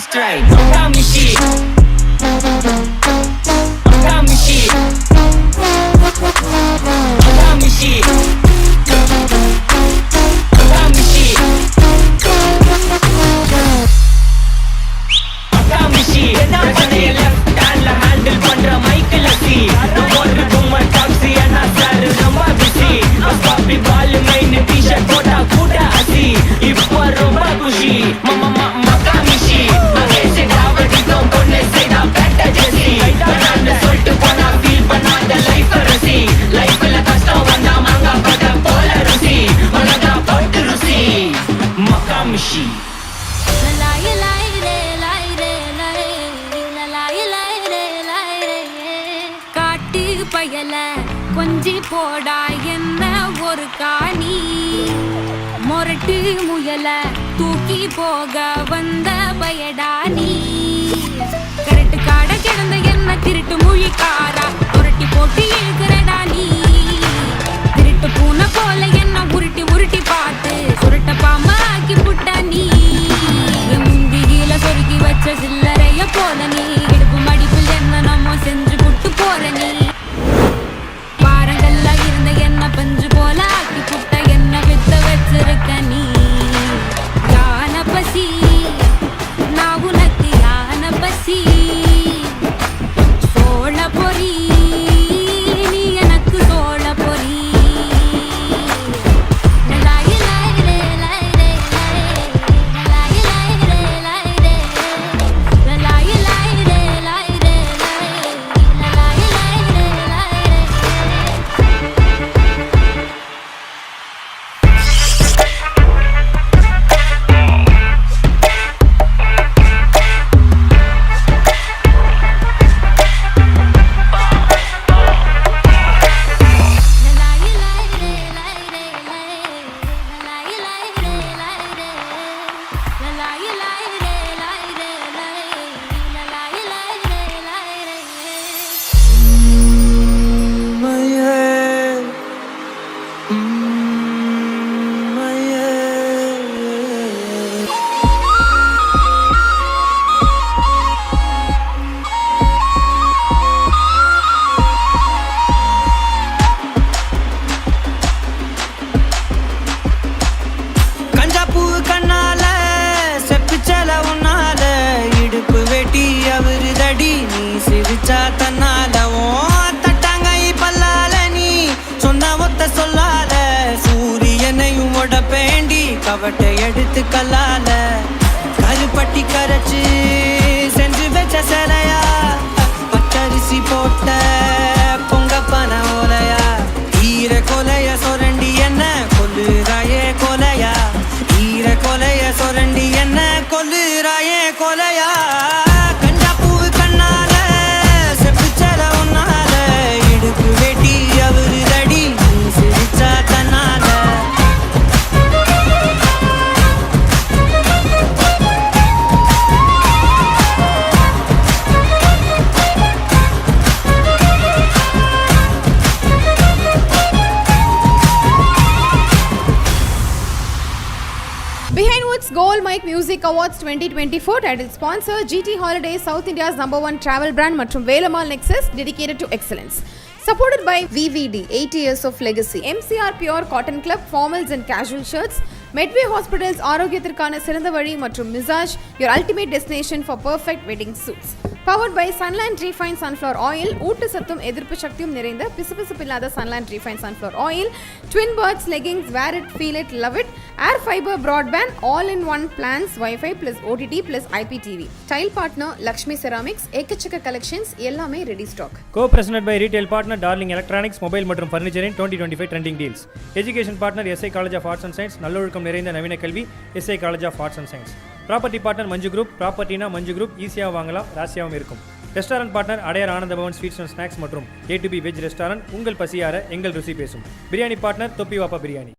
strike. Makamishi, Makamishi, Makamishi, Makamishi, Makamishi. Pressure left hand la handle பண்ற Michael அசி. ஒரு கும்மர் taxi அண்ணா sir ரொம்ப busy. பாப்பி பால் மைன் T shirt போட்டா கூட அசி. இப்போ ரொம்ப குஷி. Makamishi, அகேஷ் ராவடிக்கும் பொண்ணு செய்தா பெட்ட ஜெசி. நான் சொல்லிட்டு போனா ஃபீல் பண்ணாத லைஃப் ரசி. லைஃப்ல கஷ்டம் வந்தா மாங்கா பட போல ருசி. மனதா பட்டு ருசி. Makamishi. பயல கொஞ்சி போடா என்ன ஒரு காணி மொரட்டு முயல தூக்கி போக வந்த பயடா நீ கரெக்ட் காட கிடந்த என்ன திருட்டு மொழிக்காரா புரட்டி போட்டு இழுக்கிறடா நீ திருட்டு பூனை போல என்ன உருட்டி உருட்டி பார்த்து சுருட்ட பாம்பா ஆக்கி புட்ட நீ முந்தியில சொருக்கி வச்ச சில்லறைய போல நீ இடுப்பு மடிப்பில் என்ன நம்ம செஞ்சு புட்டு போற நீ என்ன பஞ்சு போல ஆக்கி புட்ட என்ன வித்த வச்சிருக்க நீ யான பசி நான் உனக்கு யான பசி சோழ பொறி நீ எனக்கு சோழ பொறி கவட்டை எடுத்து கல்லால கருப்பட்டி கரைச்சு செஞ்சு வச்ச சிலையா பச்சரிசி போட்ட பொங்க பன ஓலையா ஈர கொலைய சொரண்டி என்ன கொல்லுறாயே கொலையா ஈர கொலைய சொரண்டி என்ன கொல்லுறாயே கொலையா கஞ்சா பூவு கண்ணால செப்பு செல ஒன்னால இடுப்பு வெட்டி அவரு தடி நீ சிரிச்சா தன்னால Gold Mic Music Awards 2024 title sponsor GT Holidays, South India's #1 travel brand மற்றும் Velammal Nexus dedicated to excellence. Supported by VVD, 80 years of legacy. MCR Pure Cotton Club, formals and casual shirts. Medway Hospitals, ஆரோக்கியத்திற்கான சிறந்த வழி மற்றும் Mizaj, your ultimate destination for perfect wedding suits. Powered by Sunland Refined Sunflower Oil, ஊட்டு சத்தும் எதிர்ப்பு சக்தியும் நிறைந்த பிசுபிசுப்பில்லாத Sunland Refined Sunflower Oil, Twin Birds leggings, wear it, feel it, love it, Air Fiber Broadband, all-in-one plans, Wi-Fi plus OTT plus IPTV. Tile partner Lakshmi Ceramics, ஏக்கச்சக்க collections, எல்லாமே ready stock. Co-presented by retail partner Darling Electronics, mobile மற்றும் furniture in 2025 trending deals. Education partner SI College of Arts and Science, நல்லொழுக்கம் நிறைந்த நவீன கல்வி SI College of Arts and Science. Property partner Manju group, ப்ராப்பர்ட்டினா Manju group, ஈஸியாக வாங்கலாம், ராசியாகவும் இருக்கும். Restaurant partner Adyar Ananda Bhavan sweets and snacks மற்றும் A to B veg restaurant, உங்கள் பசியார எங்கள் ருசி பேசும். பிரியாணி பார்ட்னர் தொப்பி வாப்பா பிரியாணி.